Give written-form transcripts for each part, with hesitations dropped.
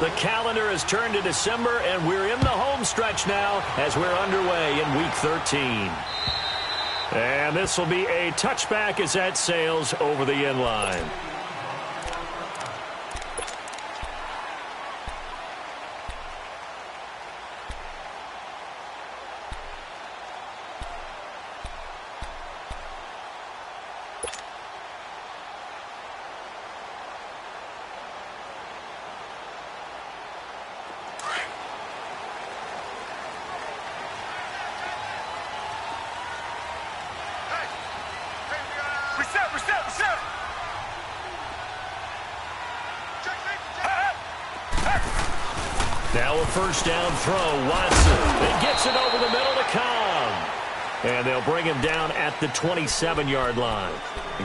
The calendar has turned to December, and we're in the home stretch now as we're underway in Week 13. And this will be a touchback as that sails over the end line. Now a first down throw. Watson. It gets it over the middle to Cobb. And they'll bring him down at the 27-yard line.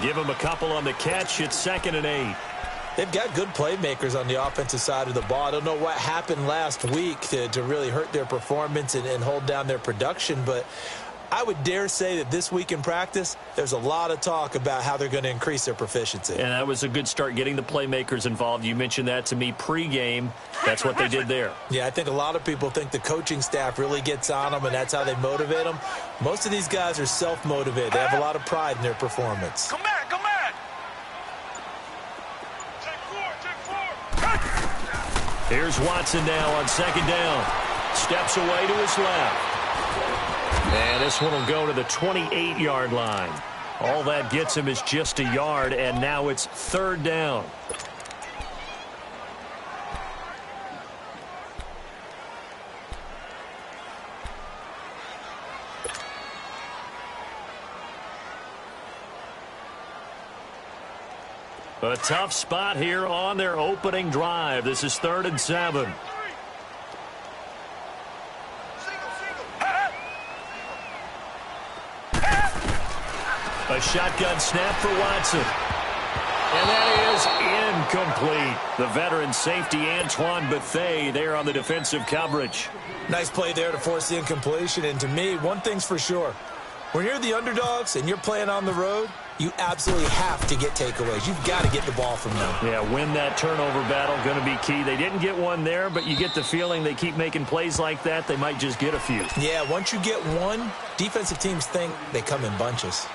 Give him a couple on the catch. It's 2nd and 8. They've got good playmakers on the offensive side of the ball. I don't know what happened last week to really hurt their performance and hold down their production, but I would dare say that this week in practice, there's a lot of talk about how they're going to increase their proficiency. And that was a good start, getting the playmakers involved. You mentioned that to me pregame. That's what they did there. Yeah, I think a lot of people think the coaching staff really gets on them, and that's how they motivate them. Most of these guys are self-motivated. They have a lot of pride in their performance. Come back, come back. Here's Watson now on 2nd down. Steps away to his left. And this one will go to the 28-yard line. All that gets him is just a yard, and now it's 3rd down. A tough spot here on their opening drive. This is 3rd and 7. A shotgun snap for Watson. And that is incomplete. The veteran safety Antoine Bethea there on the defensive coverage. Nice play there to force the incompletion. And to me, one thing's for sure. When you're the underdogs and you're playing on the road, you absolutely have to get takeaways. You've got to get the ball from them. Yeah, win that turnover battle, going to be key. They didn't get one there, but you get the feeling they keep making plays like that, they might just get a few. Yeah, once you get one, defensive teams think they come in bunches.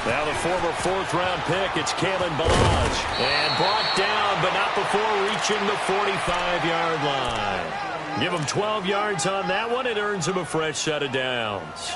Now the former 4th-round pick, it's Kalen Ballage. And brought down, but not before reaching the 45-yard line. Give him 12 yards on that one. It earns him a fresh set of downs.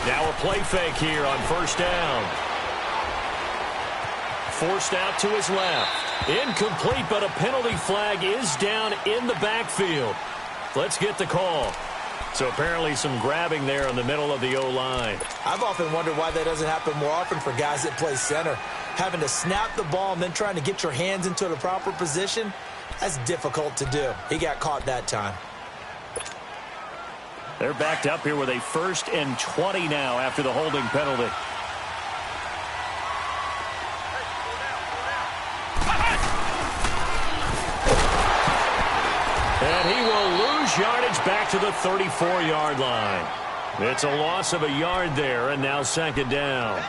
Now a play fake here on 1st down. Forced out to his left. Incomplete, but a penalty flag is down in the backfield. Let's get the call. So apparently some grabbing there in the middle of the O-line. I've often wondered why that doesn't happen more often for guys that play center. Having to snap the ball and then trying to get your hands into the proper position, that's difficult to do. He got caught that time. They're backed up here with a 1st and 20 now after the holding penalty. And he will lose yardage back to the 34-yard line. It's a loss of a yard there, and now 2nd down.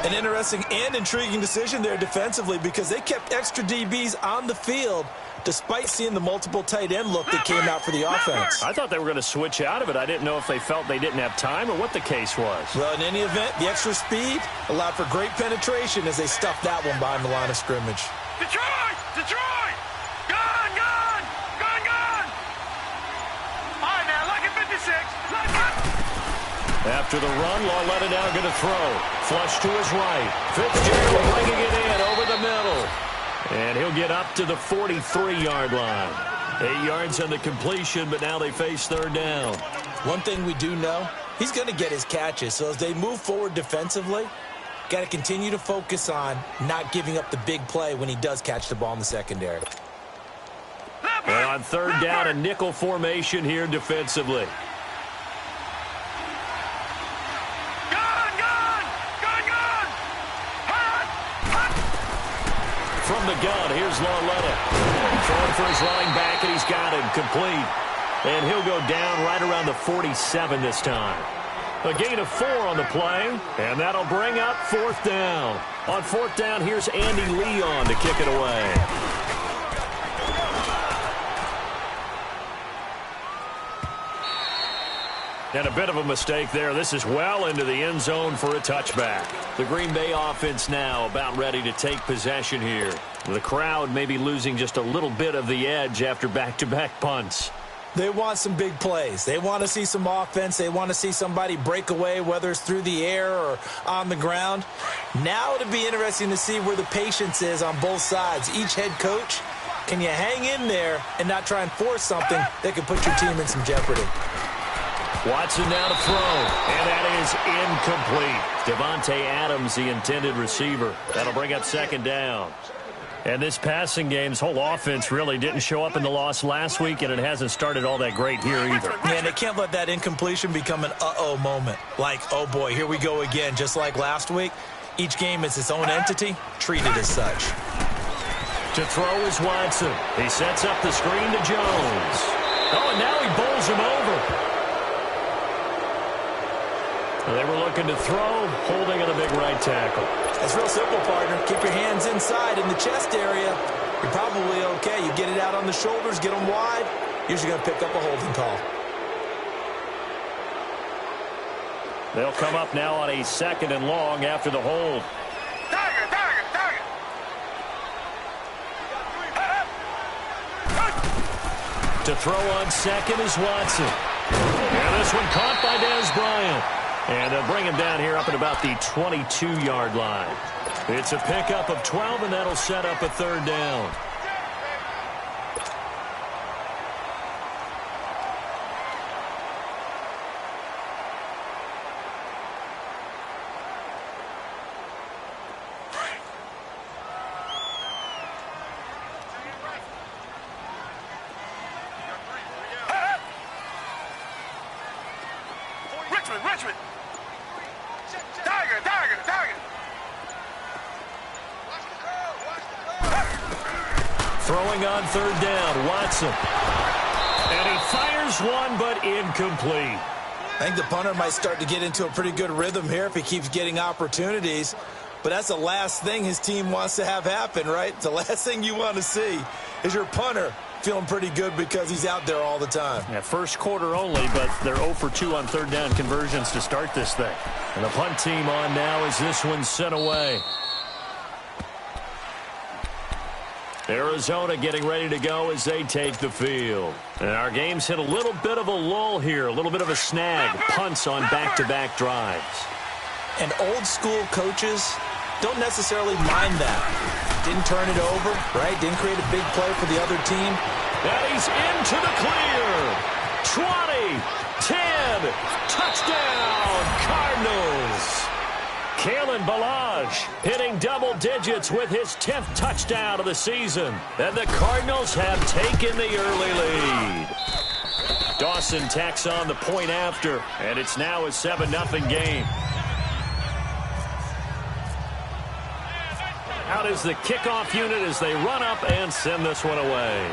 An interesting and intriguing decision there defensively because they kept extra DBs on the field despite seeing the multiple tight end look that came out for the offense. I thought they were going to switch out of it. I didn't know if they felt they didn't have time or what the case was. Well, in any event, the extra speed allowed for great penetration as they stuffed that one behind the line of scrimmage. Detroit! Detroit! Gone! Gone! Gone! Gone! All right, now, look at 56. After the run, Lauletta now going to throw. Flush to his right. Fitzgerald bringing it in over the middle. And he'll get up to the 43-yard line. 8 yards on the completion, but now they face 3rd down. One thing we do know, he's going to get his catches. So as they move forward defensively, got to continue to focus on not giving up the big play when he does catch the ball in the secondary. And on third down, a nickel formation here defensively. From the gun, here's Lauletta. Throwing for his running back, and he's got him complete. And he'll go down right around the 47 this time. A gain of 4 on the play, and that'll bring up fourth down. On fourth down, here's Andy Leon to kick it away. And a bit of a mistake there. This is well into the end zone for a touchback. The Green Bay offense now about ready to take possession here. The crowd may be losing just a little bit of the edge after back-to-back punts. They want some big plays. They want to see some offense. They want to see somebody break away, whether it's through the air or on the ground. Now it'll be interesting to see where the patience is on both sides. Each head coach, can you hang in there and not try and force something that could put your team in some jeopardy? Watson now to throw, and that is incomplete. Devontae Adams, the intended receiver. That'll bring up second down. And this passing game's whole offense really didn't show up in the loss last week, and it hasn't started all that great here either. Yeah, and they can't let that incompletion become an uh-oh moment. Like, oh boy, here we go again, just like last week. Each game is its own entity, treated as such. To throw is Watson. He sets up the screen to Jones. Oh, and now he bowls him over. They were looking to throw, holding on a big right tackle. It's real simple, partner. Keep your hands inside in the chest area. You're probably okay. You get it out on the shoulders, get them wide. Usually going to pick up a holding call. They'll come up now on a second and long after the hold. Target. To throw on second is Watson. And this one caught by Dez Bryant. And they'll bring him down here up at about the 22-yard line. It's a pickup of 12, and that'll set up a third down. Richmond. Target. Throwing on third down, Watson. And he fires one, but incomplete. I think the punter might start to get into a pretty good rhythm here if he keeps getting opportunities. But that's the last thing his team wants to have happen, right? The last thing you want to see is your punter feeling pretty good because he's out there all the time. Yeah, first quarter only, but they're 0 for 2 on third down conversions to start this thing. And the punt team on now as this one's sent away. Arizona getting ready to go as they take the field. And our game's hit a little bit of a lull here, a little bit of a snag. Punts on back-to-back drives. And old school coaches don't necessarily mind that. Didn't turn it over, right? Didn't create a big play for the other team. And he's into the clear. 20, 10, touchdown, Cardinals. Kalen Ballage hitting double digits with his 10th touchdown of the season. And the Cardinals have taken the early lead. Dawson tacks on the point after, and it's now a 7-0 game. Out is the kickoff unit as they run up and send this one away.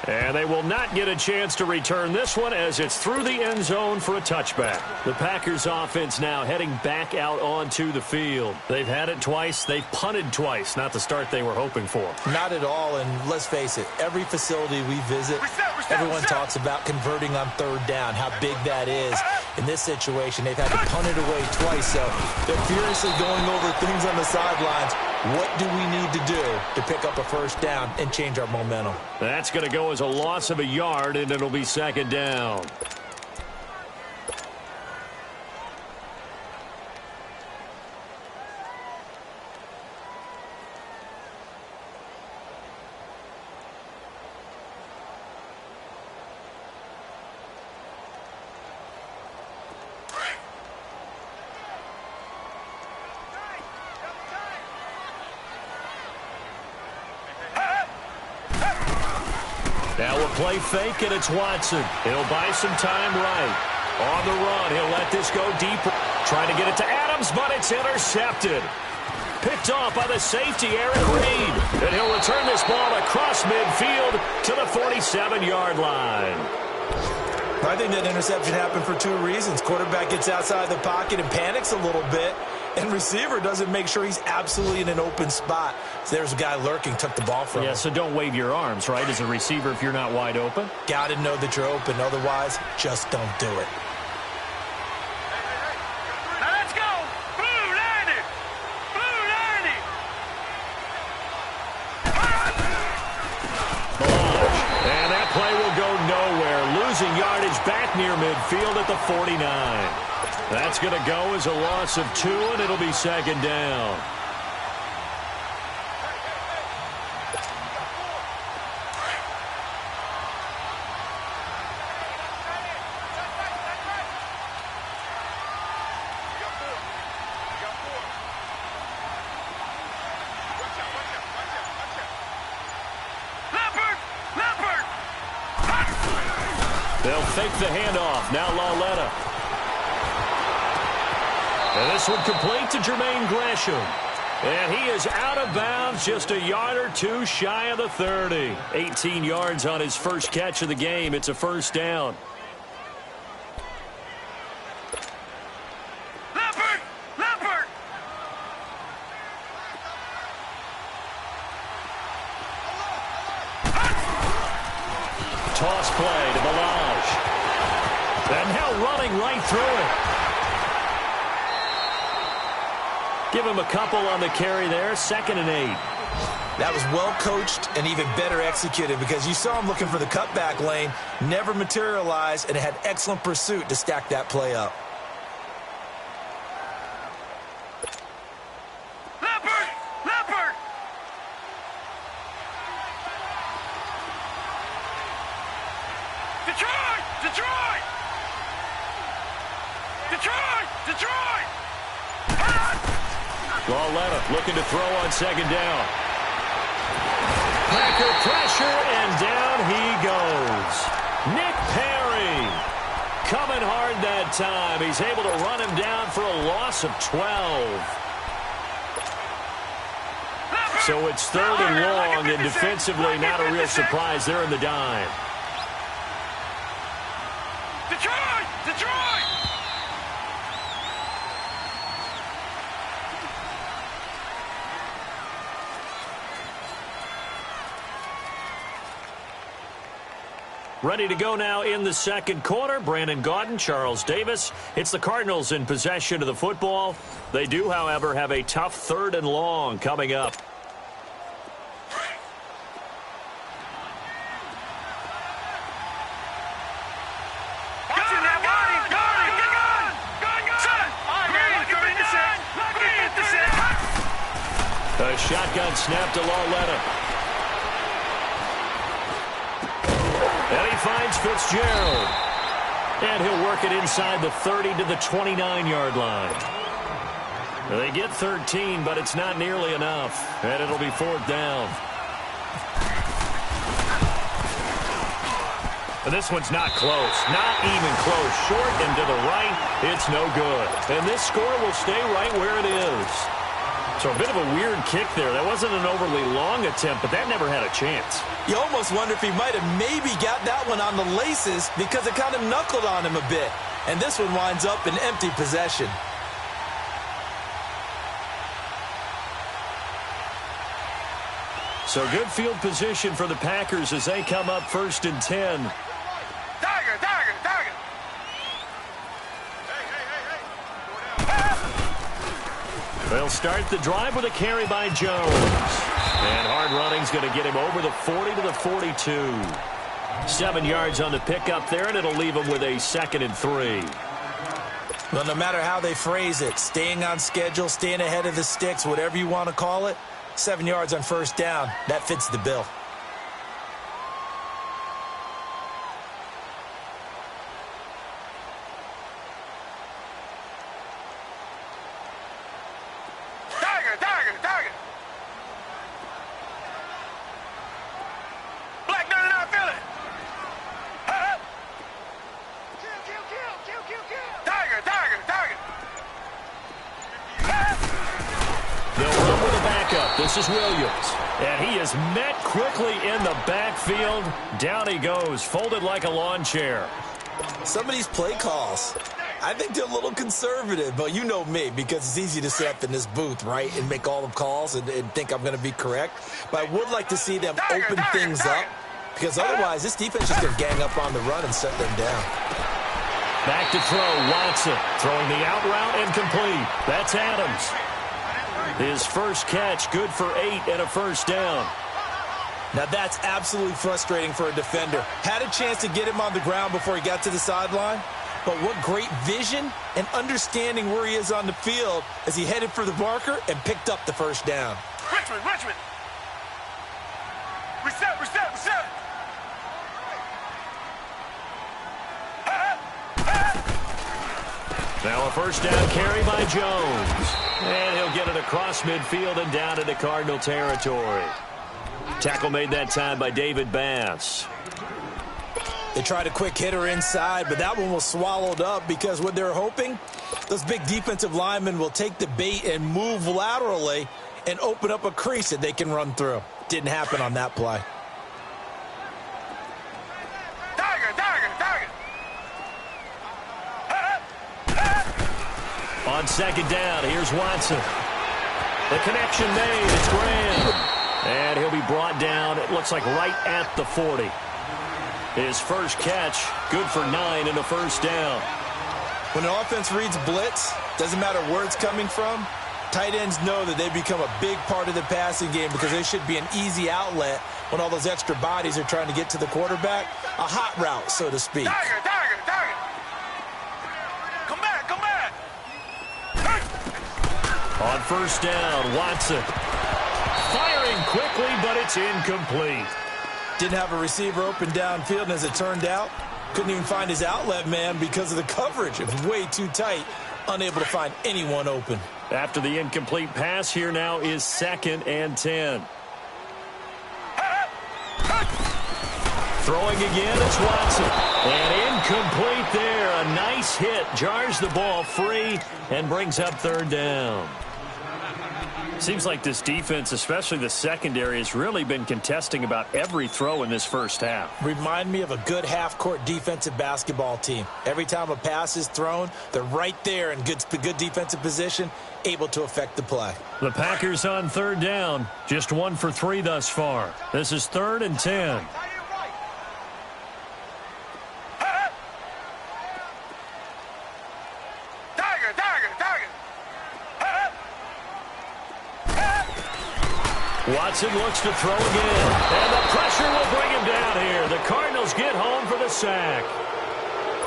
And they will not get a chance to return this one as it's through the end zone for a touchback. The Packers offense now heading back out onto the field. They've had it twice. They've punted twice. Not the start they were hoping for. Not at all, and let's face it, every facility we visit, everyone talks about converting on third down, how big that is. In this situation, they've had to punt it away twice, so they're furiously going over things on the sidelines. What do we need to do to pick up a first down and change our momentum? That's going to go as a loss of a yard, and it'll be second down. Now we'll play fake, and it's Watson. He'll buy some time right. On the run, he'll let this go deep. Trying to get it to Adams, but it's intercepted. Picked off by the safety, Eric Reed. And he'll return this ball across midfield to the 47-yard line. I think that interception happened for two reasons. Quarterback gets outside the pocket and panics a little bit, and receiver doesn't make sure he's absolutely in an open spot. So there's a guy lurking, took the ball from him. Yeah, so don't wave your arms, right, as a receiver if you're not wide open. Got to know that you're open. Otherwise, just don't do it. Now let's go. Blue 90. Blue 90. And that play will go nowhere. Losing yardage back near midfield at the 49. That's going to go as a loss of 2, and it'll be second down. They'll fake the handoff. Now Lauletta. And this one complete to Jermaine Gresham. And he is out of bounds, just a yard or two shy of the 30. 18 yards on his first catch of the game. It's a first down. Leopard. Toss play to Balaj. And now running right through it. Give him a couple on the carry there. 2nd and 8. That was well coached and even better executed because you saw him looking for the cutback lane, never materialized, and had excellent pursuit to stack that play up. Leopard. Detroit. Lauletta looking to throw on second down. Packer pressure, and down he goes. Nick Perry coming hard that time. He's able to run him down for a loss of 12. So it's 3rd and long, and defensively not a real surprise. They're in the dime. Detroit. Ready to go now in the second quarter. Brandon Gaudin, Charles Davis. It's the Cardinals in possession of the football. They do, however, have a tough 3rd and long coming up. A shotgun snap to Lauletta. And he finds Fitzgerald. And he'll work it inside the 30 to the 29-yard line. They get 13, but it's not nearly enough. And it'll be 4th down. And this one's not close. Not even close. Short and to the right. It's no good. And this score will stay right where it is. So a bit of a weird kick there. That wasn't an overly long attempt, but that never had a chance. You almost wonder if he might have maybe got that one on the laces because it kind of knuckled on him a bit. And this one winds up in empty possession. So good field position for the Packers as they come up 1st and 10. Tiger. They'll start the drive with a carry by Jones. And hard running's going to get him over the 40 to the 42. 7 yards on the pickup there, and it'll leave him with a 2nd and 3. Well, no matter how they phrase it, staying on schedule, staying ahead of the sticks, whatever you want to call it, 7 yards on 1st down, that fits the bill. Black 99 Philly. backup. This is Williams. And he is met quickly in the backfield. Down he goes, folded like a lawn chair. Some of these play calls, I think they're a little conservative, but you know me, because it's easy to sit up in this booth, right, and make all the calls and think I'm going to be correct. But I would like to see them open things up, because otherwise this defense is going to gang up on the run and set them down. Back to throw, Watson. Throwing the out route and complete. That's Adams. His first catch, good for 8 and a first down. Now that's absolutely frustrating for a defender. Had a chance to get him on the ground before he got to the sideline, but what great vision and understanding where he is on the field as he headed for the marker and picked up the first down. Richmond. Reset. Now a first down carry by Jones. And he'll get it across midfield and down into Cardinal territory. Tackle made that time by David Bass. They tried a quick hitter inside, but that one was swallowed up because what they're hoping, those big defensive linemen will take the bait and move laterally and open up a crease that they can run through. Didn't happen on that play. On second down, here's Watson. The connection made. It's Graham. And he'll be brought down, it looks like right at the 40. His first catch, good for 9 and a first down. When an offense reads blitz, doesn't matter where it's coming from, tight ends know that they become a big part of the passing game because they should be an easy outlet when all those extra bodies are trying to get to the quarterback. A hot route, so to speak. Target. Come back. On first down, Watson. Firing quickly, but it's incomplete. Didn't have a receiver open downfield, and as it turned out, couldn't even find his outlet man because of the coverage. It was way too tight, unable to find anyone open. After the incomplete pass, here now is 2nd and 10. Throwing again, it's Watson. And incomplete there. A nice hit. Jars the ball free and brings up 3rd down. Seems like this defense, especially the secondary, has really been contesting about every throw in this first half. Remind me of a good half-court defensive basketball team. Every time a pass is thrown, they're right there in good defensive position, able to affect the play. The Packers on 3rd down. Just 1 for 3 thus far. This is 3rd and 10. Watson looks to throw again. And the pressure will bring him down here. The Cardinals get home for the sack.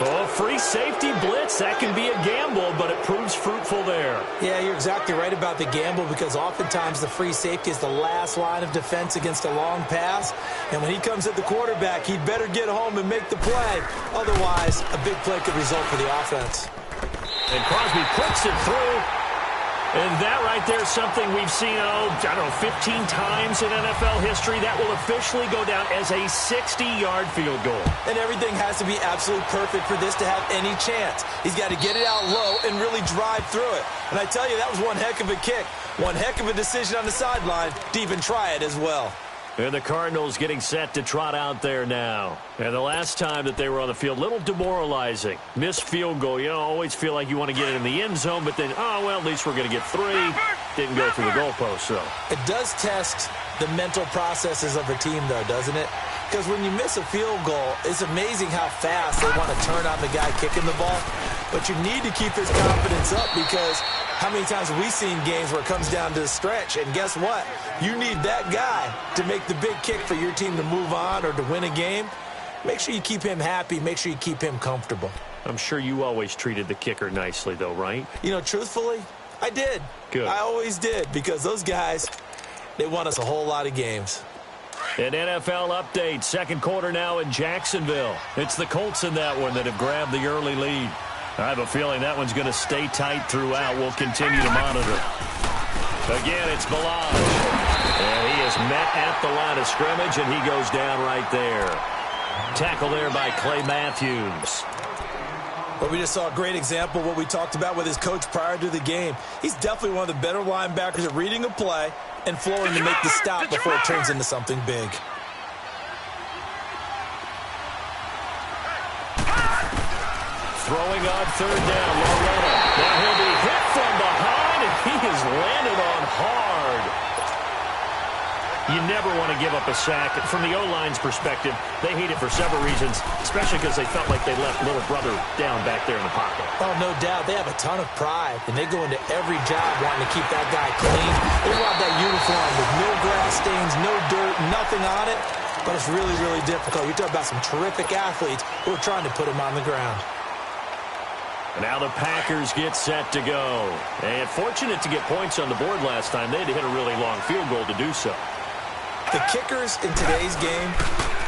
Oh, free safety blitz. That can be a gamble, but it proves fruitful there. Yeah, you're exactly right about the gamble because oftentimes the free safety is the last line of defense against a long pass. And when he comes at the quarterback, he'd better get home and make the play. Otherwise, a big play could result for the offense. And Crosby puts it through. And that right there is something we've seen, 15 times in NFL history. That will officially go down as a 60-yard field goal. And everything has to be absolutely perfect for this to have any chance. He's got to get it out low and really drive through it. And I tell you, that was one heck of a kick. One heck of a decision on the sideline to even try it as well. And the Cardinals getting set to trot out there now. And the last time that they were on the field, a little demoralizing. Missed field goal. Always feel like you want to get it in the end zone, but then, at least we're going to get 3. Didn't go through the goalpost, though. It does test the mental processes of a team, though, doesn't it? Because when you miss a field goal, it's amazing how fast they want to turn on the guy kicking the ball. But you need to keep his confidence up because how many times have we seen games where it comes down to the stretch? And guess what? You need that guy to make the big kick for your team to move on or to win a game. Make sure you keep him happy. Make sure you keep him comfortable. I'm sure you always treated the kicker nicely, though, right? Truthfully, I did. Good. I always did because those guys, they won us a whole lot of games. An NFL update. 2nd quarter now in Jacksonville. It's the Colts in that one that have grabbed the early lead. I have a feeling that one's going to stay tight throughout. We'll continue to monitor. Again, it's Balaj. And he is met at the line of scrimmage, and he goes down right there. Tackle there by Clay Matthews. Well, we just saw a great example of what we talked about with his coach prior to the game. He's definitely one of the better linebackers at reading a play and flooring to make the stop before it turns into something big. Throwing on third down, Loretta. Now he'll be hit from behind, and he has landed on hard. You never want to give up a sack. From the O-line's perspective, they hate it for several reasons, especially because they felt like they left little brother down back there in the pocket. Oh, no doubt. They have a ton of pride, and they go into every job wanting to keep that guy clean. They want that uniform with no grass stains, no dirt, nothing on it, but it's really, really difficult. You're talking about some terrific athletes who are trying to put him on the ground. And now the Packers get set to go. And fortunate to get points on the board last time. They had to hit a really long field goal to do so. The kickers in today's game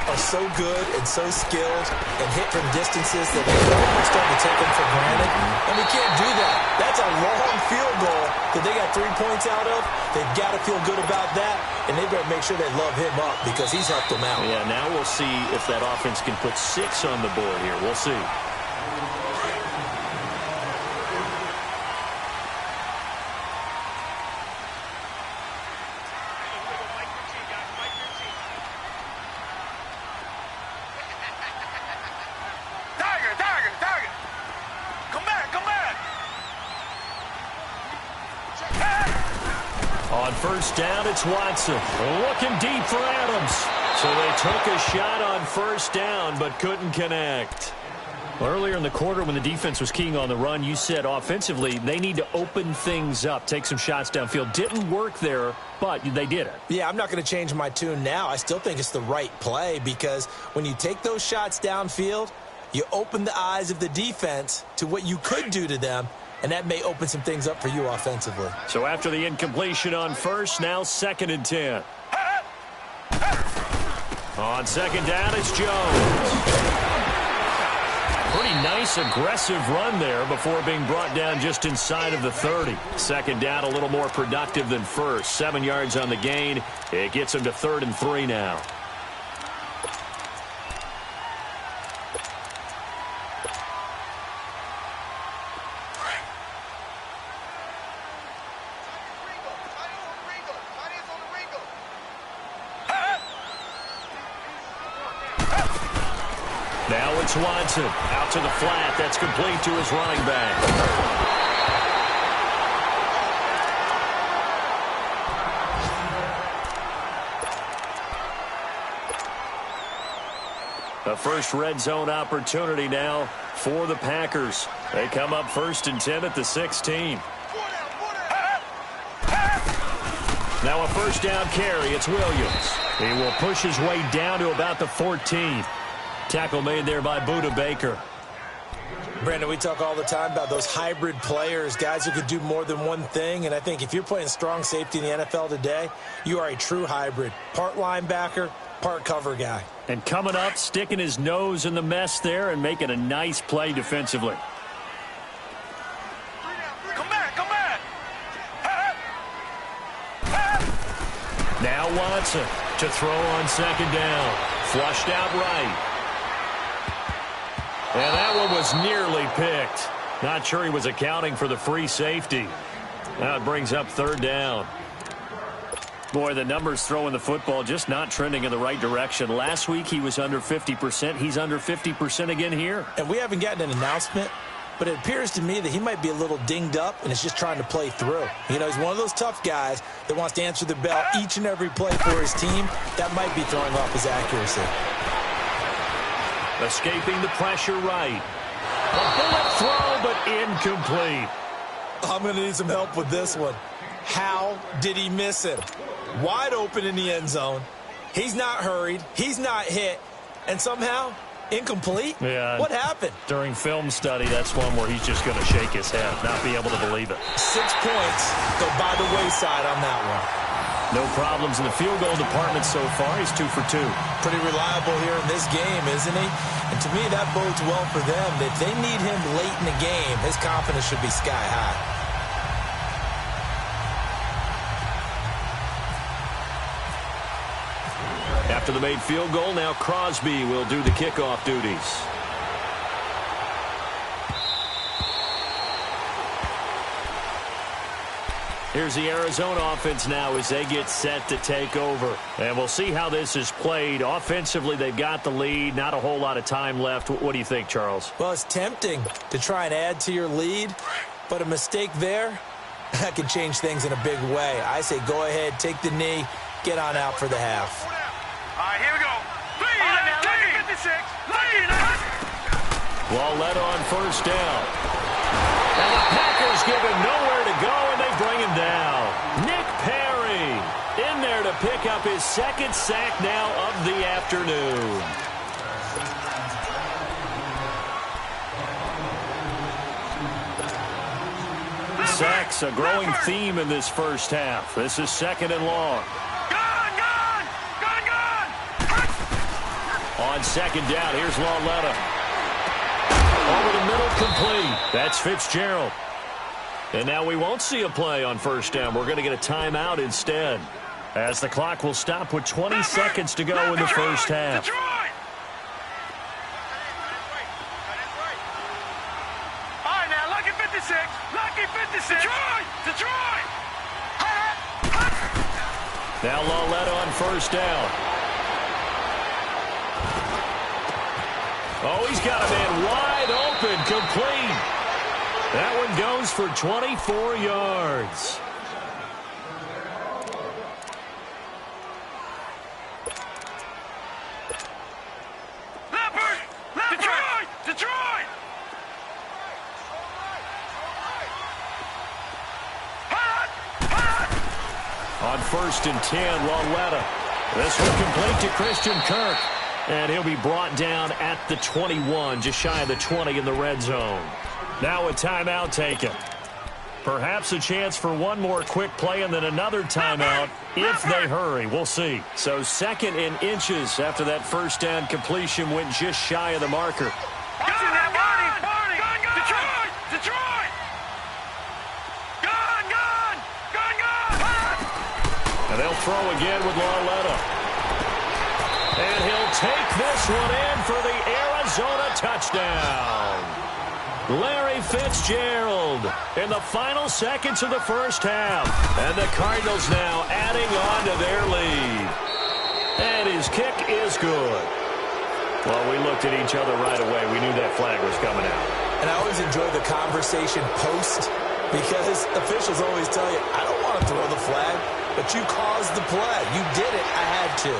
are so good and so skilled and hit from distances that they're almost starting to take them for granted. And we can't do that. That's a long field goal that they got 3 points out of. They've got to feel good about that, and they better make sure they love him up because he's helped them out. Yeah, now we'll see if that offense can put 6 on the board here. We'll see. On first down, it's Watson. Looking deep for Adams. So they took a shot on first down, but couldn't connect. Well, earlier in the quarter when the defense was keying on the run, you said offensively they need to open things up, take some shots downfield. Didn't work there, but they did it. Yeah, I'm not going to change my tune now. I still think it's the right play because when you take those shots downfield, you open the eyes of the defense to what you could do to them, and that may open some things up for you offensively. So after the incompletion on first, now 2nd and 10. On second down, it's Jones. Pretty nice, aggressive run there before being brought down just inside of the 30. Second down, a little more productive than first. 7 yards on the gain. It gets him to 3rd and 3 now. Now it's Watson. Out to the flat. That's complete to his running back. A first red zone opportunity now for the Packers. They come up 1st and 10 at the 16. Now a first down carry. It's Williams. He will push his way down to about the 14. Tackle made there by Budda Baker. Brandon, we talk all the time about those hybrid players, guys who could do more than one thing. And I think if you're playing strong safety in the NFL today, you are a true hybrid. Part linebacker, part cover guy. And coming up, sticking his nose in the mess there and making a nice play defensively. Come back! Now Watson to throw on second down. Flushed out right. And that one was nearly picked. Not sure he was accounting for the free safety. Now it brings up 3rd down. Boy, the numbers throwing the football just not trending in the right direction. Last week he was under 50%. He's under 50% again here. And we haven't gotten an announcement, but it appears to me that he might be a little dinged up and is just trying to play through. You know, he's one of those tough guys that wants to answer the bell each and every play for his team. That might be throwing off his accuracy. Escaping the pressure right. A bullet throw, but incomplete. I'm going to need some help with this one. How did he miss him? Wide open in the end zone. He's not hurried. He's not hit. And somehow, incomplete? Yeah. What happened? During film study, that's one where he's just going to shake his head, not be able to believe it. 6 points go by the wayside on that one. No problems in the field goal department so far. He's 2 for 2. Pretty reliable here in this game, isn't he? And to me, that bodes well for them. If they need him late in the game, his confidence should be sky high. After the made field goal, now Crosby will do the kickoff duties. Here's the Arizona offense now as they get set to take over. And we'll see how this is played. Offensively, they've got the lead. Not a whole lot of time left. What do you think, Charles? Well, it's tempting to try and add to your lead, but a mistake there, that can change things in a big way. I say go ahead, take the knee, get on out for the half. All right, here we go. Lucky 56. Lauletta on first down. And the Packers give him nowhere to go, and they bring him down. Nick Perry in there to pick up his second sack now of the afternoon. Sacks, a growing theme in this first half. This is second and long. Gone! On second down, here's Lauletta. Over the middle, complete. That's Fitzgerald. And now we won't see a play on first down. We're going to get a timeout instead, as the clock will stop with 20 seconds to go in the first half. Detroit! All right, now, Lucky 56. Lucky 56. Detroit! Now Lauletta on first down. Oh, he's got a man wide open, complete. That one goes for 24 yards. Detroit! On first and 10, Lauletta. This one complete to Christian Kirk. And he'll be brought down at the 21, just shy of the 20 in the red zone. Now a timeout taken. Perhaps a chance for one more quick play and then another timeout if they hurry. We'll see. So second and inches after that first down completion went just shy of the marker. Detroit! And they'll throw again with Lauletta. And he'll take this one in for the Arizona touchdown. Larry Fitzgerald in the final seconds of the first half. And the Cardinals now adding on to their lead. And his kick is good. Well, we looked at each other right away. We knew that flag was coming out. And I always enjoy the conversation post, because officials always tell you, I don't want to throw the flag, but you caused the play. You did it. I had to.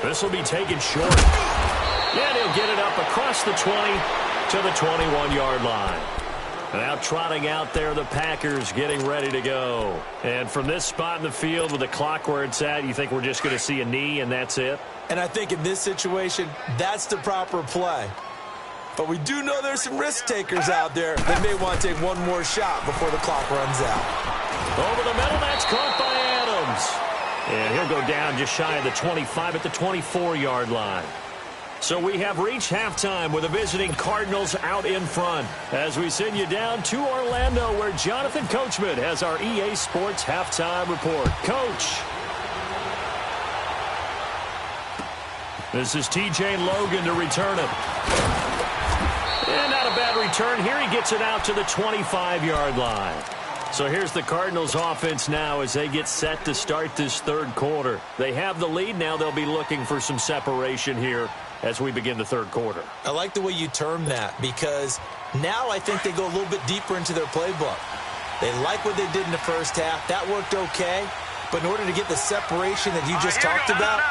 This will be taken short. And he'll get it up across the 20 to the 21-yard line. Now trotting out there, the Packers getting ready to go. And from this spot in the field with the clock where it's at, you think we're just going to see a knee and that's it? And I think in this situation, that's the proper play. But we do know there's some risk takers out there that may want to take one more shot before the clock runs out. Over the middle, that's caught by Adams. And he'll go down just shy of the 25 at the 24-yard line. So we have reached halftime with the visiting Cardinals out in front as we send you down to Orlando, where Jonathan Coachman has our EA Sports halftime report. Coach. This is TJ Logan to return it. And not a bad return. Here he gets it out to the 25-yard line. So here's the Cardinals offense now as they get set to start this third quarter. They have the lead. Now they'll be looking for some separation here as we begin the third quarter. I like the way you term that, because now I think they go a little bit deeper into their playbook. They like what they did in the first half. That worked okay. But in order to get the separation that you just talked about,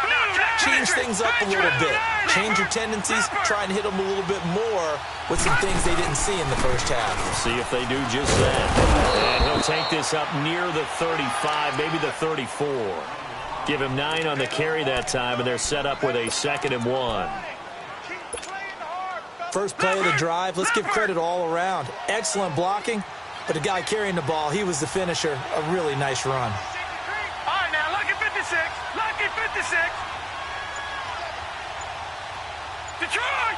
change things up a little bit. Change your tendencies, try and hit them a little bit more with some things they didn't see in the first half. We'll see if they do just that. And he'll take this up near the 35, maybe the 34. Give him 9 on the carry that time, and they're set up with a 2nd and 1. First play of the drive, let's give credit all around. Excellent blocking, but the guy carrying the ball, he was the finisher. A really nice run. All right, now, Lucky 56. Lucky 56. Detroit!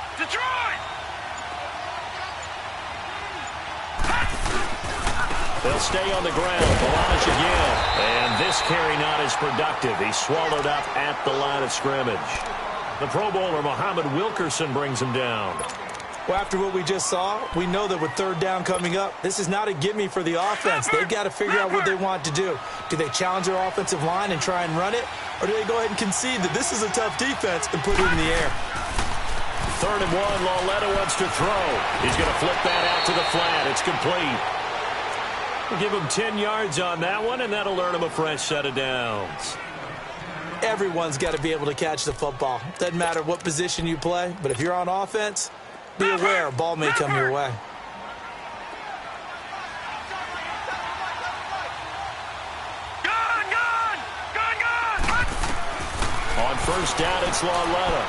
They'll stay on the ground. Balaj again. And this carry not as productive. He's swallowed up at the line of scrimmage. The Pro Bowler, Muhammad Wilkerson, brings him down. Well, after what we just saw, we know that with third down coming up, this is not a gimme for the offense. They've got to figure out what they want to do. Do they challenge their offensive line and try and run it? Or do they go ahead and concede that this is a tough defense and put it in the air? 3rd and 1, Lauletta wants to throw. He's going to flip that out to the flat. It's complete. We'll give him 10 yards on that one, and that'll earn him a fresh set of downs. Everyone's got to be able to catch the football. Doesn't matter what position you play, but if you're on offense, be aware a ball may come your way. On first down, it's Lauletta.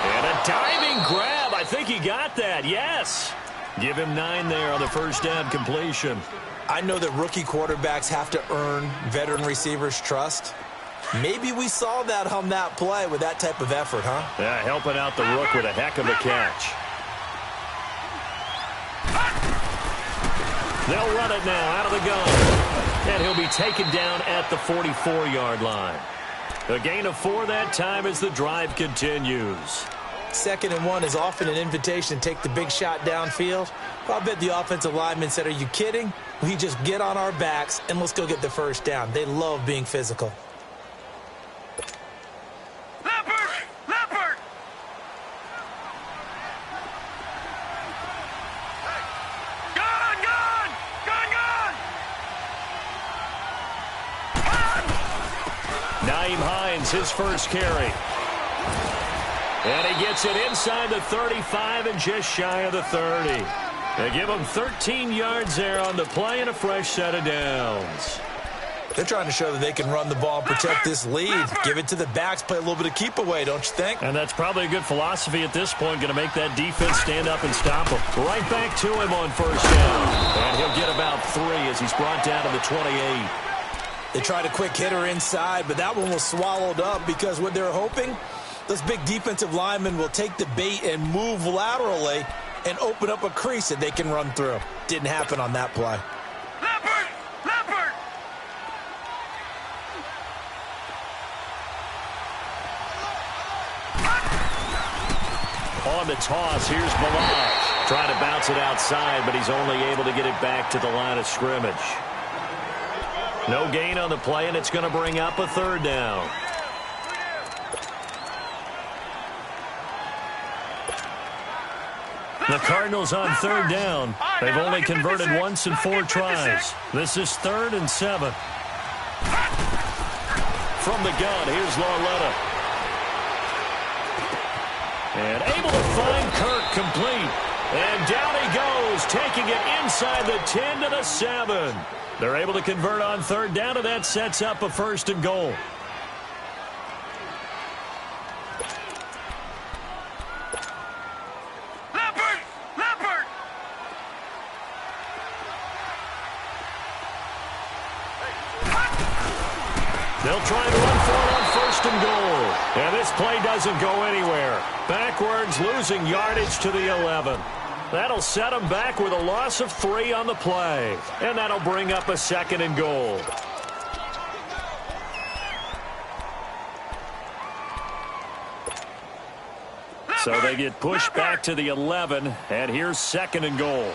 And a diving grab. I think he got that. Yes. Give him 9 there on the first down completion. I know that rookie quarterbacks have to earn veteran receivers' trust. Maybe we saw that on that play with that type of effort, huh? Yeah, helping out the rook with a heck of a catch. They'll run it now out of the gun. And he'll be taken down at the 44-yard line. A gain of 4 that time as the drive continues. 2nd and 1 is often an invitation to take the big shot downfield. I'll bet the offensive lineman said, are you kidding? We just get on our backs and let's go get the first down. They love being physical. His first carry. And he gets it inside the 35 and just shy of the 30. They give him 13 yards there on the play and a fresh set of downs. They're trying to show that they can run the ball, protect this lead, give it to the backs, play a little bit of keep away, don't you think? And that's probably a good philosophy at this point, going to make that defense stand up and stop him. Right back to him on first down. And he'll get about 3 as he's brought down to the 28. They tried a quick hitter inside, but that one was swallowed up because what they're hoping, those big defensive linemen will take the bait and move laterally and open up a crease that they can run through. Didn't happen on that play. Leopard! Leopard! On the toss, here's Balazs. Trying to bounce it outside, but he's only able to get it back to the line of scrimmage. No gain on the play, and it's going to bring up a 3rd down. The Cardinals on 3rd down. They've only converted once in 4 tries. This is 3rd and 7. From the gun, here's Lauletta. And able to find Kirk complete. And down he goes, taking it inside the 10 to the 7. They're able to convert on 3rd down, and that sets up a 1st and goal. Leopard! Leopard! They'll try to run for it on 1st and goal. And this play doesn't go anywhere. Backwards, losing yardage to the 11. That'll set them back with a loss of 3 on the play. And that'll bring up a 2nd and goal. So they get pushed back to the 11. And here's 2nd and goal.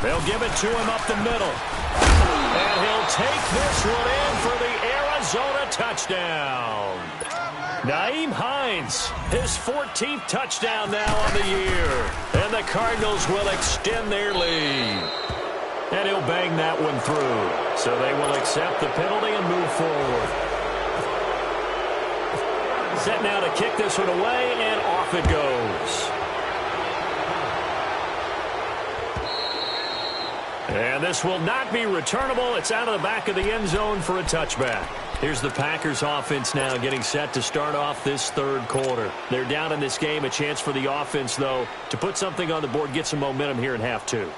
They'll give it to him up the middle. And he'll take this one in for the Arizona touchdown. Nyheim Hines, his 14th touchdown now on the year. And the Cardinals will extend their lead. And he'll bang that one through. So they will accept the penalty and move forward. Set now to kick this one away, and off it goes. And this will not be returnable. It's out of the back of the end zone for a touchback. Here's the Packers offense now getting set to start off this 3rd quarter. They're down in this game. A chance for the offense, though, to put something on the board, get some momentum here in half 2.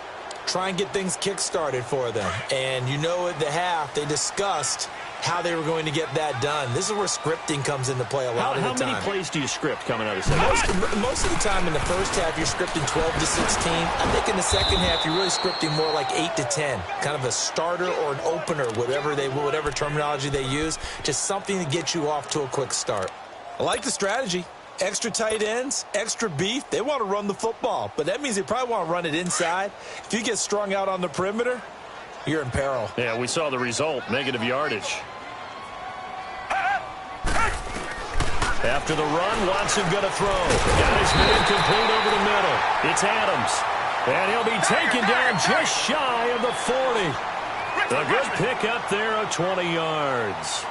Try and get things kick-started for them. And you know at the half, they discussed how they were going to get that done. This is where scripting comes into play a lot of the time. How many plays do you script coming out of the second? Most of the time in the first half, you're scripting 12 to 16. I think in the second half, you're really scripting more like 8 to 10. Kind of a starter or an opener, whatever terminology they use. Just something to get you off to a quick start. I like the strategy. Extra tight ends, extra beef. They want to run the football, but that means they probably want to run it inside. If you get strung out on the perimeter, you're in peril. Yeah, we saw the result, negative yardage. After the run, Watson going to throw. Got his man complete over the middle. It's Adams. And he'll be taken down just shy of the 40. A good pickup there of 20 yards.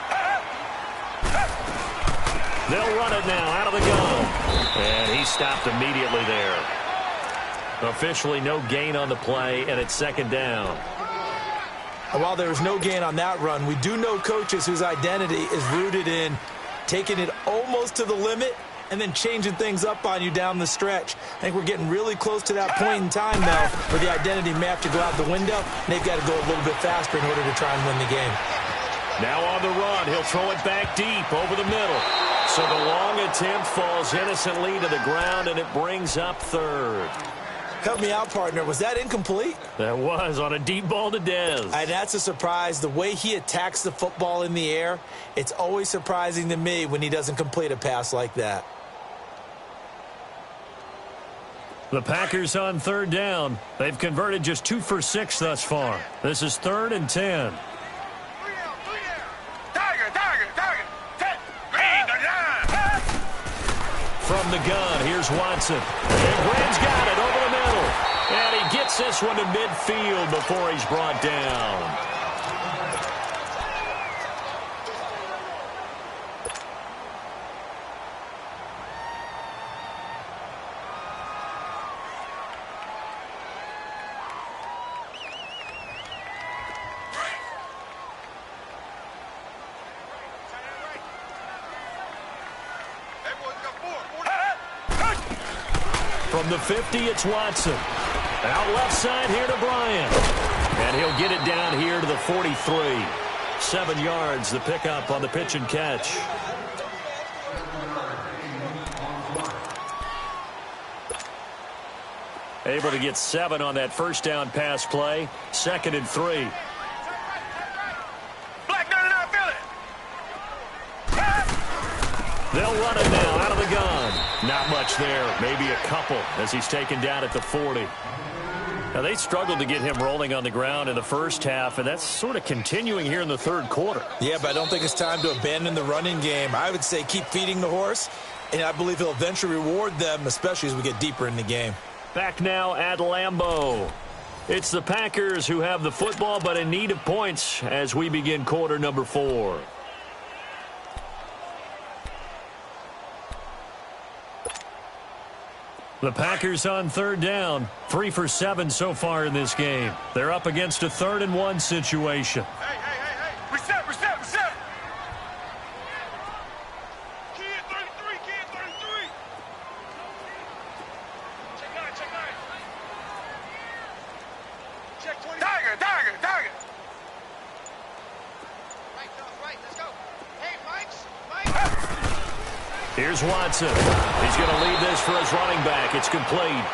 They'll run it now out of the gun. And he stopped immediately there. Officially no gain on the play, and it's second down. And while there was no gain on that run, we do know coaches whose identity is rooted in taking it almost to the limit and then changing things up on you down the stretch. I think we're getting really close to that point in time now where the identity may have to go out the window, and they've got to go a little bit faster in order to try and win the game. Now on the run, he'll throw it back deep over the middle. So the long attempt falls innocently to the ground, and it brings up third. Help me out, partner. Was that incomplete? That was on a deep ball to Dez. And that's a surprise. The way he attacks the football in the air, it's always surprising to me when he doesn't complete a pass like that. The Packers on third down. They've converted just 2 for 6 thus far. This is 3rd and 10. From the gun, here's Watson. And Graham's got it over the middle. And he gets this one to midfield before he's brought down. From the 50, it's Watson. Out left side here to Bryant. And he'll get it down here to the 43. 7 yards, the pickup on the pitch and catch. Able to get 7 on that first down pass play. 2nd and 3. They'll run it now out of the gun. Not much there. Maybe a couple as he's taken down at the 40. Now, they struggled to get him rolling on the ground in the first half, and that's sort of continuing here in the third quarter. Yeah, but I don't think it's time to abandon the running game. I would say keep feeding the horse, and I believe he'll eventually reward them, especially as we get deeper in the game. Back now at Lambeau. It's the Packers who have the football, but in need of points as we begin quarter number 4. The Packers on third down. 3 for 7 so far in this game. They're up against a 3rd and 1 situation. Hey. Reset. Kid 33. Check 9. Check 20. Tiger. Right, let's go. Hey, Mike. Here's Watson. He's going to lead this for his running back. It's complete.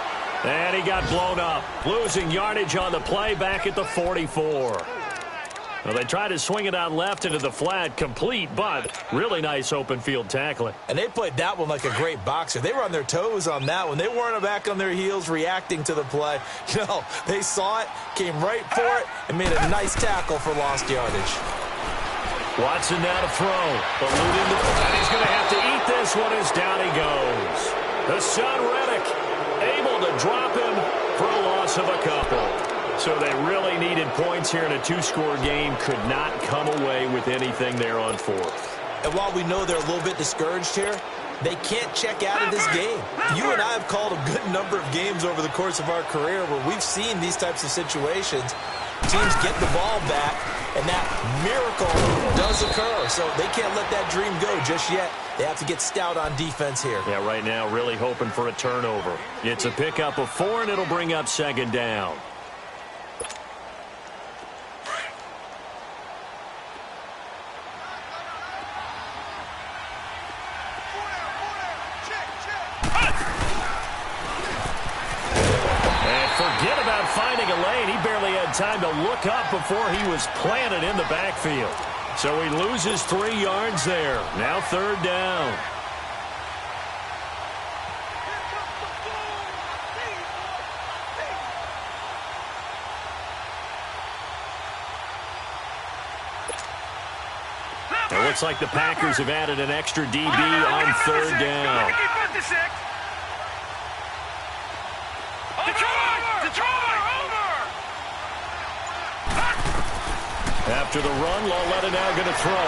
And he got blown up. Losing yardage on the play back at the 44. Well, they tried to swing it out left into the flat. Complete, but really nice open field tackling. And they played that one like a great boxer. They were on their toes on that one. They weren't back on their heels reacting to the play. No, they saw it, came right for it, and made a nice tackle for lost yardage. Watson now to throw. And he's going to have to eat this one as down he goes. Hassan Reddick able to drop him for a loss of a couple. So they really needed points here in a 2-score game. Could not come away with anything there on 4th. And while we know they're a little bit discouraged here, they can't check out of this game. You and I have called a good number of games over the course of our career where we've seen these types of situations. Teams get the ball back, and that miracle does occur. So they can't let that dream go just yet. They have to get stout on defense here. Yeah, right now really hoping for a turnover. It's a pickup of 4, and it'll bring up 2nd down. Forget about finding a lane. He barely had time to look up before he was planted in the backfield. So he loses 3 yards there. Now 3rd down. looks like the Packers have added an extra DB on third down. After the run, Lauletta now going to throw.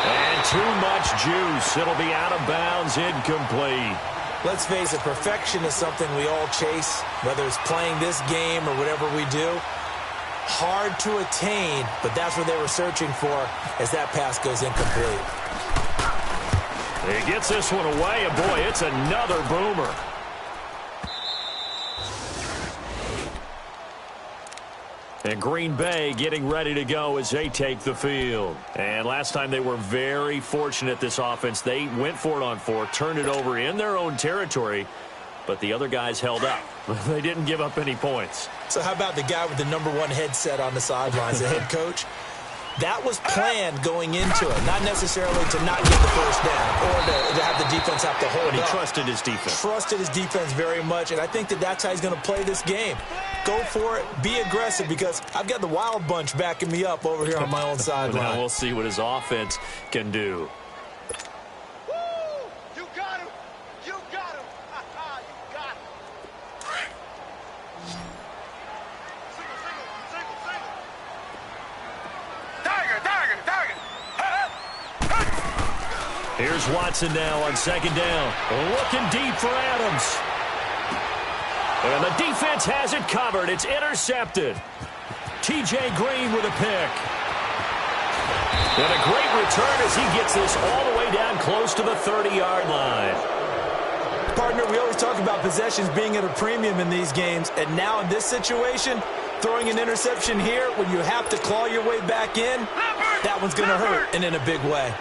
And too much juice. It'll be out of bounds, incomplete. Let's face it, perfection is something we all chase, whether it's playing this game or whatever we do. Hard to attain, but that's what they were searching for as that pass goes incomplete. He gets this one away, and boy, it's another boomer. And Green Bay getting ready to go as they take the field. And last time they were very fortunate, this offense. They went for it on fourth, turned it over in their own territory, but the other guys held up. They didn't give up any points. So how about the guy with the #1 headset on the sidelines, the head coach? That was planned going into it, not necessarily to not get the first down or to have the defense have to hold But he up. trusted his defense. Trusted his defense very much, and I think that that's how he's going to play this game. Go for it, be aggressive, because I've got the wild bunch backing me up over here on my own sideline. Now we'll see what his offense can do. Here's Watson now on second down. Looking deep for Adams. And the defense has it covered. It's intercepted. T.J. Green with a pick. And a great return as he gets this all the way down close to the 30-yard line. Partner, we always talk about possessions being at a premium in these games, and now in this situation, throwing an interception here when you have to claw your way back in, that one's going to hurt, and in a big way.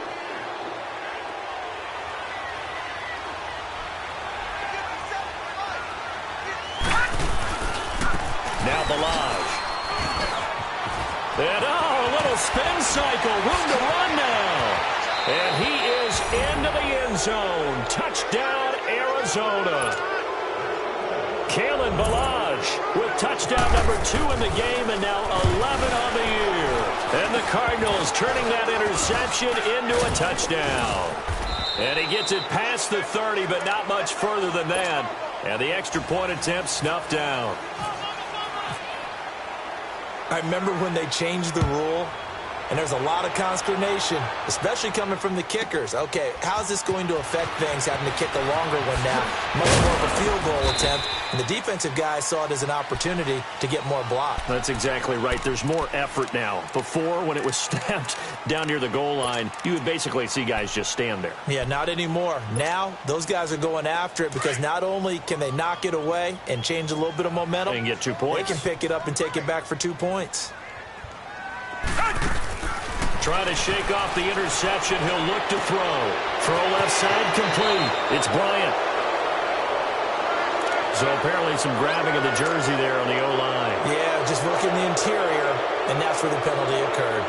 Now Balaj. And a little spin cycle. Room to run now. And he is into the end zone. Touchdown, Arizona. Kalen Balaj with touchdown #2 in the game and now 11 on the year. And the Cardinals turning that interception into a touchdown. And he gets it past the 30, but not much further than that. And the extra point attempt snuffed down. I remember when they changed the rule, and there's a lot of consternation, especially coming from the kickers. Okay, how's this going to affect things, having to kick a longer one now, much more of a field goal attempt, and the defensive guys saw it as an opportunity to get more block. That's exactly right. There's more effort now. Before, when it was snapped down near the goal line, you would basically see guys just stand there. Yeah, not anymore. Now, those guys are going after it because not only can they knock it away and change a little bit of momentum, And get 2 points. they can pick it up and take it back for 2 points. Trying to shake off the interception. He'll look to throw. Throw left side complete. It's Bryant. So apparently some grabbing of the jersey there on the O-line. Yeah, just working the interior, and that's where the penalty occurred.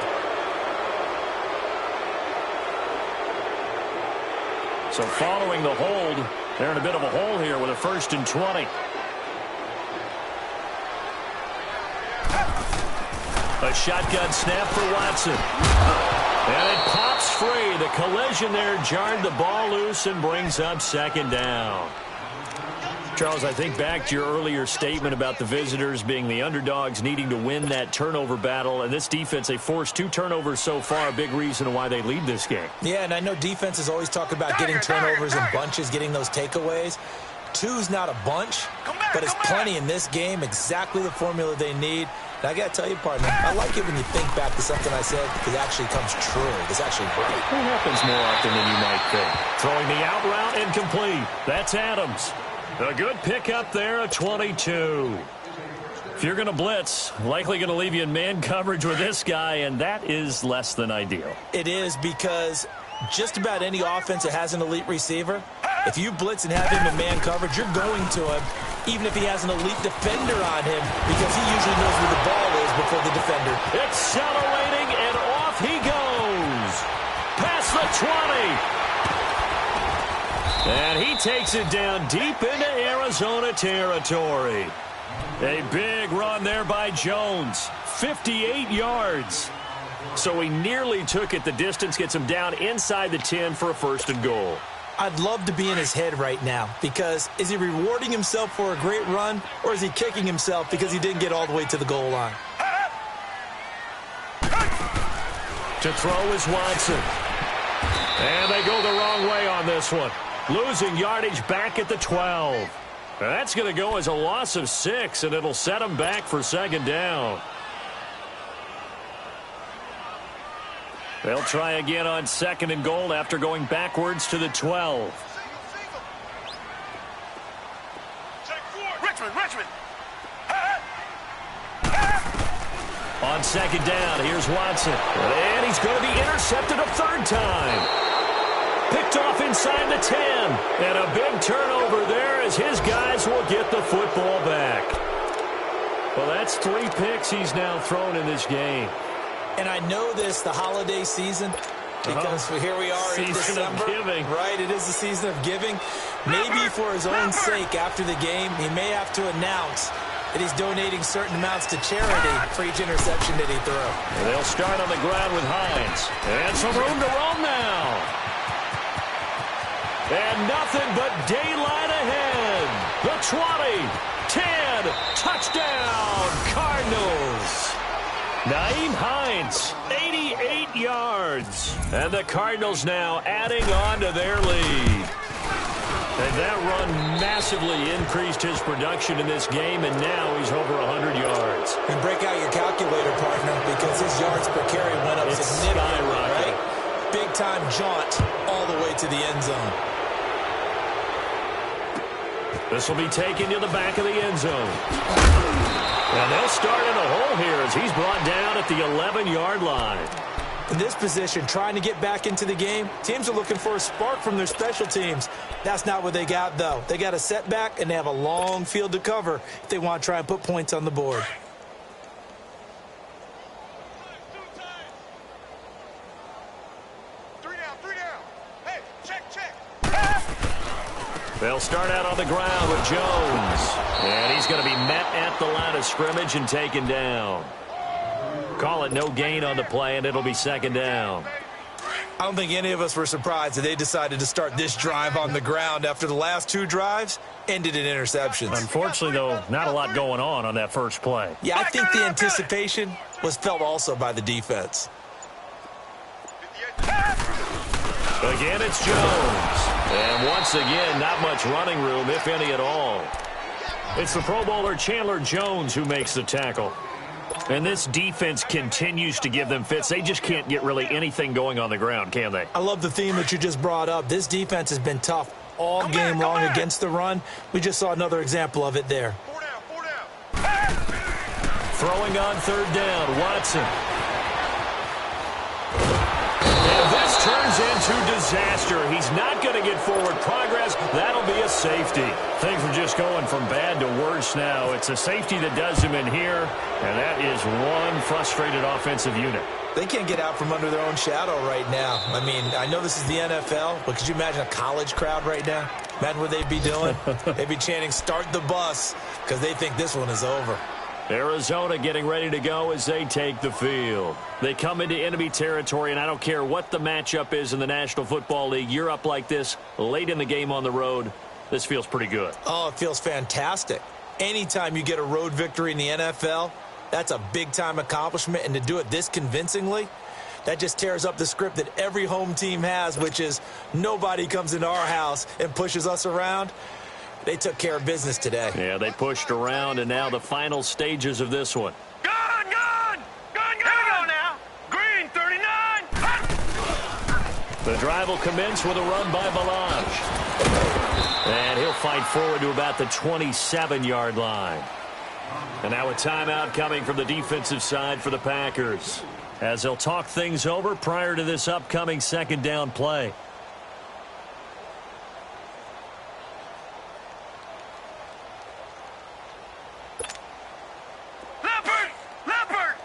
So following the hold, they're in a bit of a hole here with a 1st and 20. A shotgun snap for Watson. And it pops free. The collision there jarred the ball loose and brings up 2nd down. Charles, I think back to your earlier statement about the visitors being the underdogs, needing to win that turnover battle. And this defense, they forced 2 turnovers so far, a big reason why they lead this game. Yeah, and I know defenses always talk about getting turnovers in bunches, getting those takeaways. 2's not a bunch, but it's plenty in this game, exactly the formula they need. And I got to tell you, partner, I like it when you think back to something I said because it actually comes true. It's actually right. It happens more often than you might think. Throwing the out route incomplete. That's Adams. A good pickup there, a 22. If you're going to blitz, likely going to leave you in man coverage with this guy, and that is less than ideal. It is because just about any offense that has an elite receiver, if you blitz and have him in man coverage, you're going to him, even if he has an elite defender on him, because he usually knows where the ball is before the defender. Accelerating, and off he goes. Past the 20. And he takes it down deep into Arizona territory. A big run there by Jones. 58 yards. So he nearly took it the distance, gets him down inside the 10 for a 1st and goal. I'd love to be in his head right now, because is he rewarding himself for a great run, or is he kicking himself because he didn't get all the way to the goal line? To throw is Watson. And they go the wrong way on this one. Losing yardage back at the 12. That's going to go as a loss of 6, and it'll set them back for 2nd down. They'll try again on 2nd and goal after going backwards to the 12. Richmond. On 2nd down, here's Watson. And he's going to be intercepted a 3rd time. Picked off inside the 10. And a big turnover there as his guys will get the football back. Well, that's 3 picks he's now thrown in this game. And I know this, the holiday season, because here we are in December. Season of giving. Right, it is the season of giving. Maybe for his own sake after the game, he may have to announce that he's donating certain amounts to charity for each interception that he throws. They'll start on the ground with Hines. And some room to roam now. And nothing but daylight ahead. The 20, 10, touchdown, Cardinals. Nyheim Hines, 88 yards. And the Cardinals now adding on to their lead. And that run massively increased his production in this game, and now he's over 100 yards. And break out your calculator, partner, because his yards per carry went up significantly, right? Big-time jaunt all the way to the end zone. This will be taken to the back of the end zone. And they'll start in a hole here as he's brought down at the 11-yard line. In this position, trying to get back into the game, teams are looking for a spark from their special teams. That's not what they got, though. They got a setback, and they have a long field to cover if they want to try and put points on the board. Three down. Hey, check. They'll start out on the ground with Jones. And he's going to be met at the line of scrimmage and taken down. Call it no gain on the play, and it'll be 2nd down. I don't think any of us were surprised that they decided to start this drive on the ground after the last 2 drives ended in interceptions. Unfortunately, though, not a lot going on that first play. Yeah, I think the anticipation was felt also by the defense. Again, it's Jones. And once again, not much running room, if any at all. It's the Pro Bowler Chandler Jones who makes the tackle. And this defense continues to give them fits. They just can't get really anything going on the ground, can they? I love the theme that you just brought up. This defense has been tough all game long against the run. We just saw another example of it there. 4 down. Throwing on 3rd down, Watson. And this turns into disaster. He's not going to get forward progress. That'll be a safety. Things are just going from bad to worse now. It's a safety that does him in here, and that is one frustrated offensive unit. They can't get out from under their own shadow right now. I mean, I know this is the NFL, but could you imagine a college crowd right now? Imagine what they'd be doing. They'd be chanting, "Start the bus," because they think this one is over. Arizona getting ready to go as they take the field. They come into enemy territory, and I don't care what the matchup is in the National Football League. You're up like this late in the game on the road. This feels pretty good. Oh, it feels fantastic. Anytime you get a road victory in the NFL, that's a big-time accomplishment, and to do it this convincingly, that just tears up the script that every home team has, which is nobody comes into our house and pushes us around. They took care of business today. Yeah, they pushed around, and now the final stages of this one. Gun! Here we go now. Green, 39. The drive will commence with a run by Balaj. And he'll fight forward to about the 27-yard line. And now a timeout coming from the defensive side for the Packers, as they'll talk things over prior to this upcoming 2nd down play. Leopard!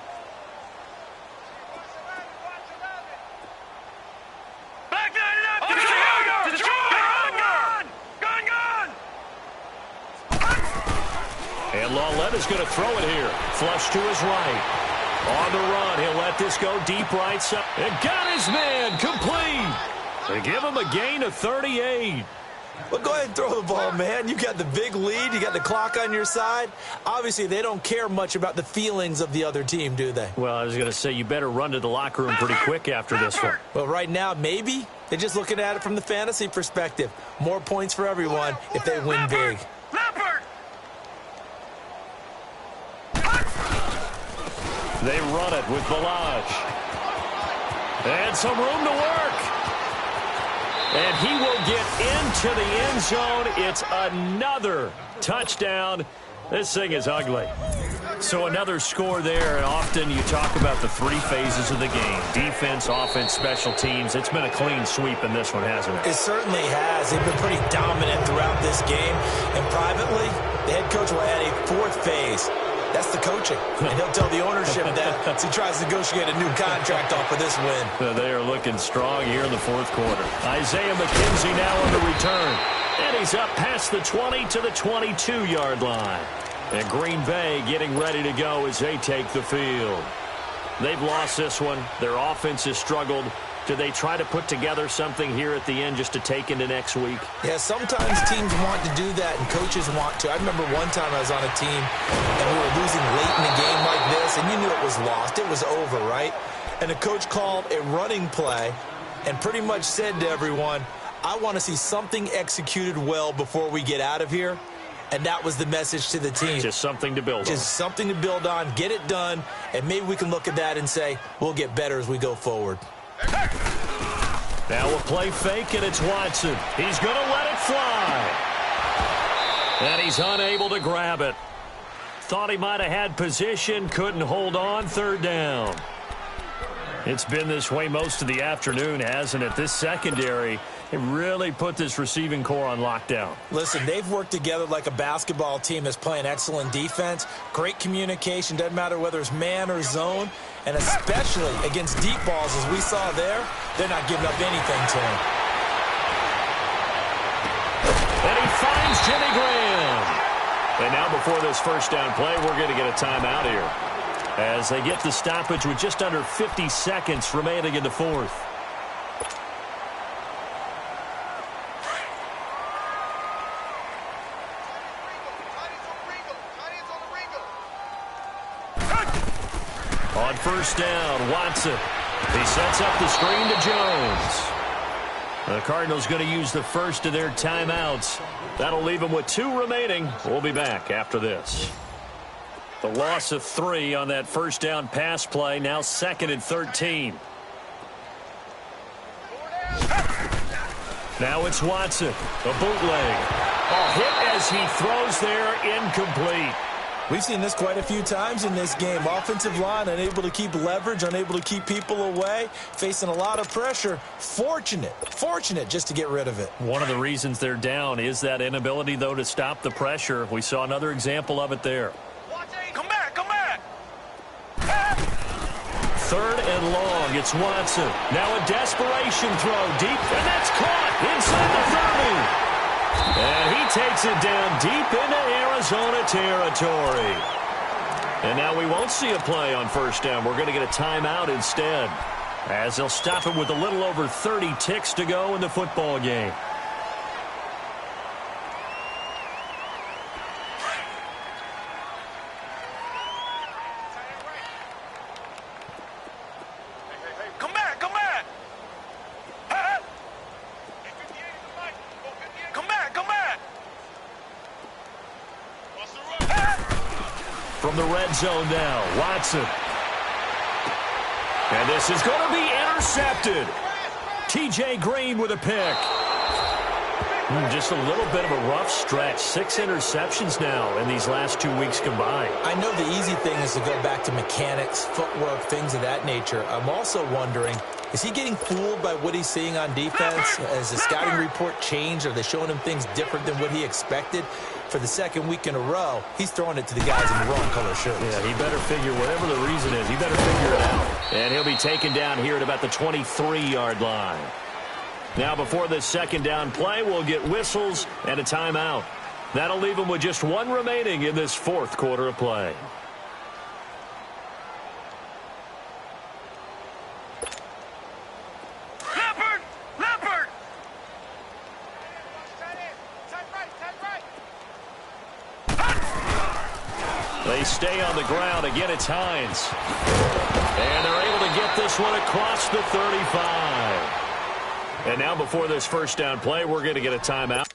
Back 99! To the And Lawlett is going to throw it here. Flush to his right. On the run, he'll let this go deep right side. And got his man complete. They give him a gain of 38. Well, go ahead and throw the ball, man. You got the big lead. You got the clock on your side. Obviously, they don't care much about the feelings of the other team, do they? Well, I was going to say, you better run to the locker room pretty quick after this one. Well, right now, maybe. They're just looking at it from the fantasy perspective. More points for everyone if they win big. They run it with Balaj. And some room to work. And he will get into the end zone. It's another touchdown. This thing is ugly. So another score there, and often you talk about the three phases of the game. Defense, offense, special teams. It's been a clean sweep in this one, hasn't it? It certainly has. They've been pretty dominant throughout this game. And privately, the head coach will add a fourth phase. That's the coaching. And he'll tell the ownership that as he tries to negotiate a new contract off of this win. They are looking strong here in the fourth quarter. Isaiah McKenzie now on the return. And he's up past the 20 to the 22-yard line. And Green Bay getting ready to go as they take the field. They've lost this one. Their offense has struggled. Do they try to put together something here at the end just to take into next week? Yeah, sometimes teams want to do that and coaches want to. I remember one time I was on a team and we were losing late in a game like this, and you knew it was lost. It was over, right? And the coach called a running play and pretty much said to everyone, I want to see something executed well before we get out of here. And that was the message to the team. Just something to build on. Just something to build on, get it done, and maybe we can look at that and say, we'll get better as we go forward. Now a play fake, and it's Watson. He's going to let it fly. And he's unable to grab it. Thought he might have had position, couldn't hold on, third down. It's been this way most of the afternoon, hasn't it? This secondary, it really put this receiving core on lockdown. Listen, they've worked together like a basketball team that's playing excellent defense. Great communication, doesn't matter whether it's man or zone. And especially against deep balls, as we saw there, they're not giving up anything to him. And he finds Jimmy Graham. And now before this first down play, we're going to get a timeout here, as they get the stoppage with just under 50 seconds remaining in the fourth. On first down, Watson. He sets up the screen to Jones. The Cardinals going to use the first of their timeouts. That'll leave them with 2 remaining. We'll be back after this. The loss of 3 on that first down pass play. Now 2nd and 13. Now it's Watson. A bootleg. A hit as he throws there, incomplete. We've seen this quite a few times in this game. Offensive line unable to keep leverage, unable to keep people away, facing a lot of pressure. Fortunate just to get rid of it. One of the reasons they're down is that inability, though, to stop the pressure. We saw another example of it there. Come back, come back. 3rd and long. It's Watson. Now a desperation throw deep, and that's caught inside the 30. And he takes it down deep into Arizona territory. And now we won't see a play on first down. We're going to get a timeout instead, as they'll stop it with a little over 30 ticks to go in the football game. Come back, come back. Come back, come back. From the red zone now, Watson. And this is going to be intercepted. T.J. Green with a pick. Just a little bit of a rough stretch. 6 interceptions now in these last 2 weeks combined. I know the easy thing is to go back to mechanics, footwork, things of that nature. I'm also wondering, is he getting fooled by what he's seeing on defense? Has the scouting report changed? Are they showing him things different than what he expected? For the 2nd week in a row, he's throwing it to the guys in the wrong color shirts. Yeah, he better figure, whatever the reason is, he better figure it out. And he'll be taken down here at about the 23-yard line. Now, before this 2nd down play, we'll get whistles and a timeout. That'll leave them with just 1 remaining in this 4th quarter of play. They stay on the ground. Again, it's Hines. And they're able to get this one across the 35. And now before this first down play, we're going to get a timeout.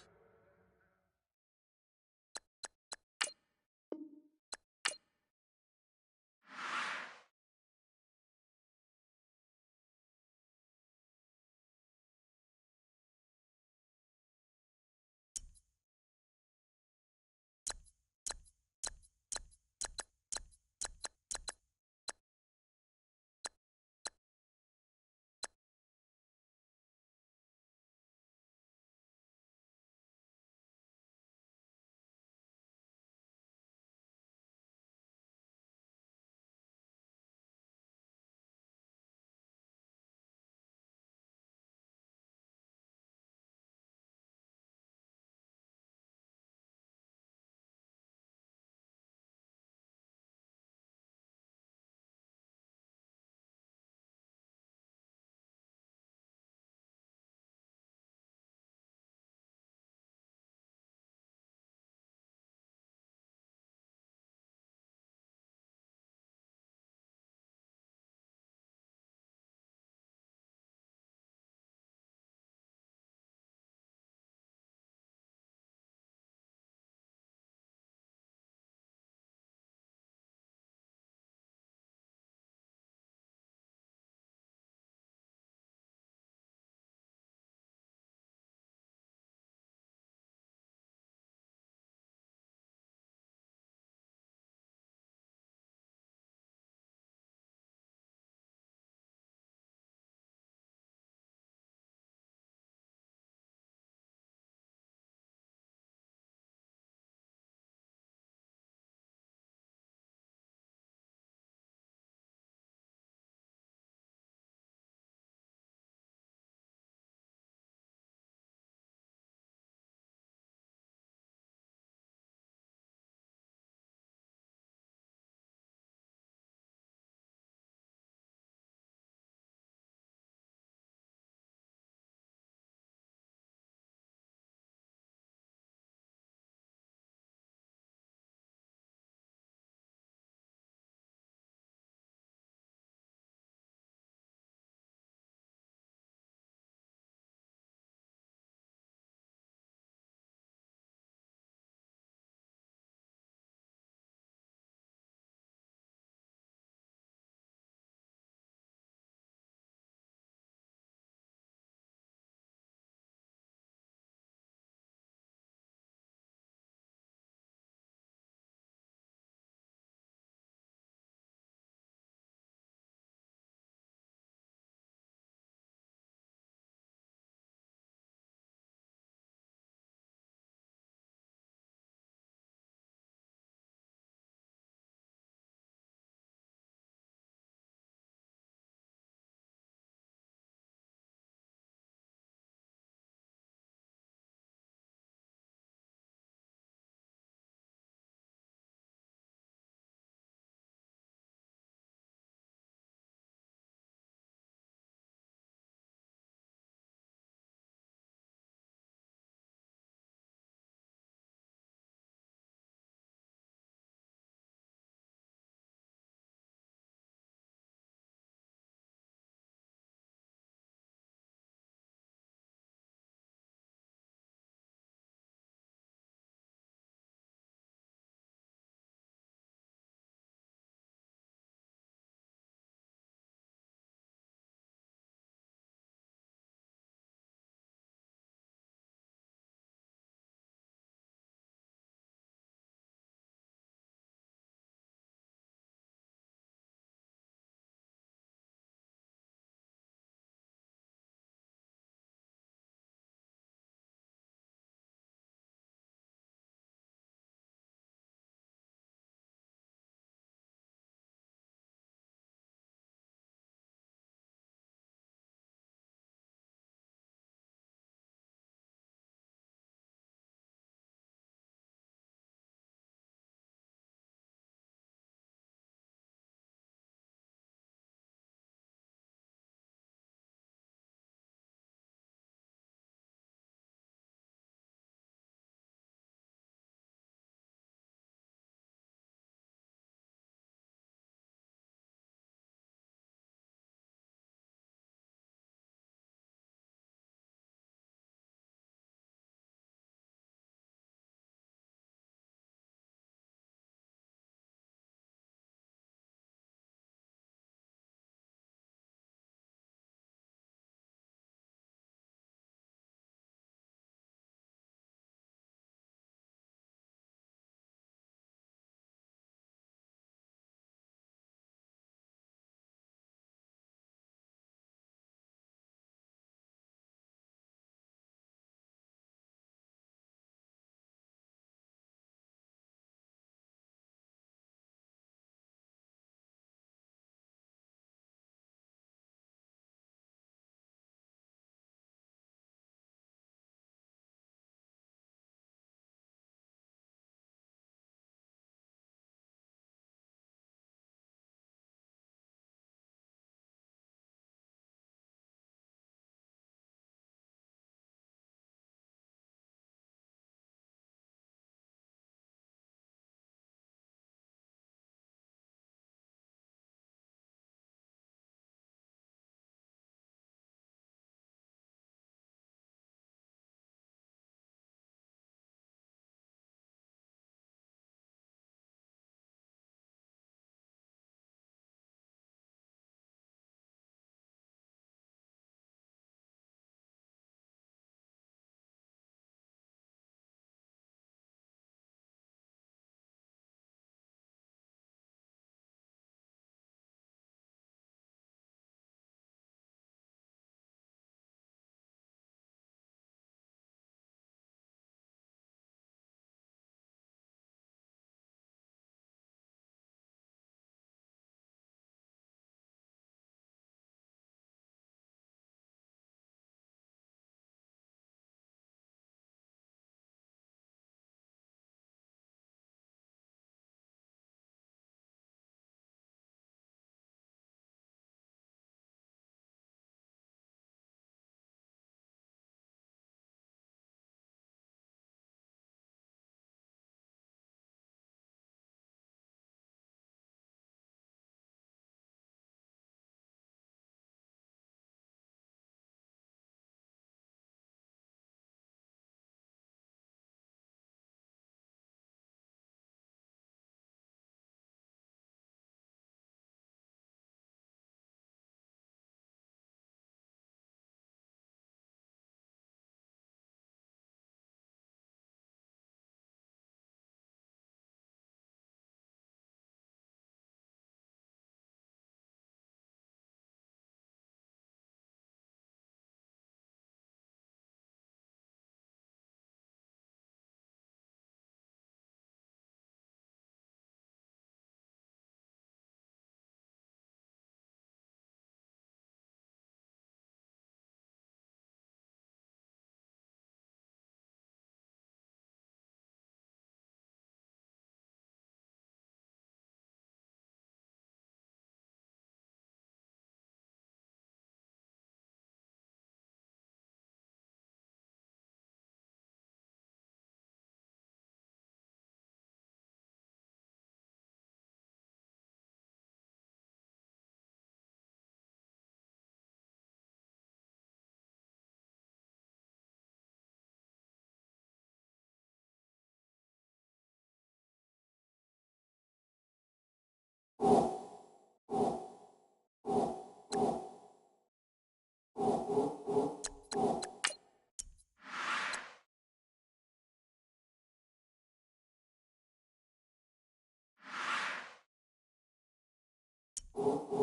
you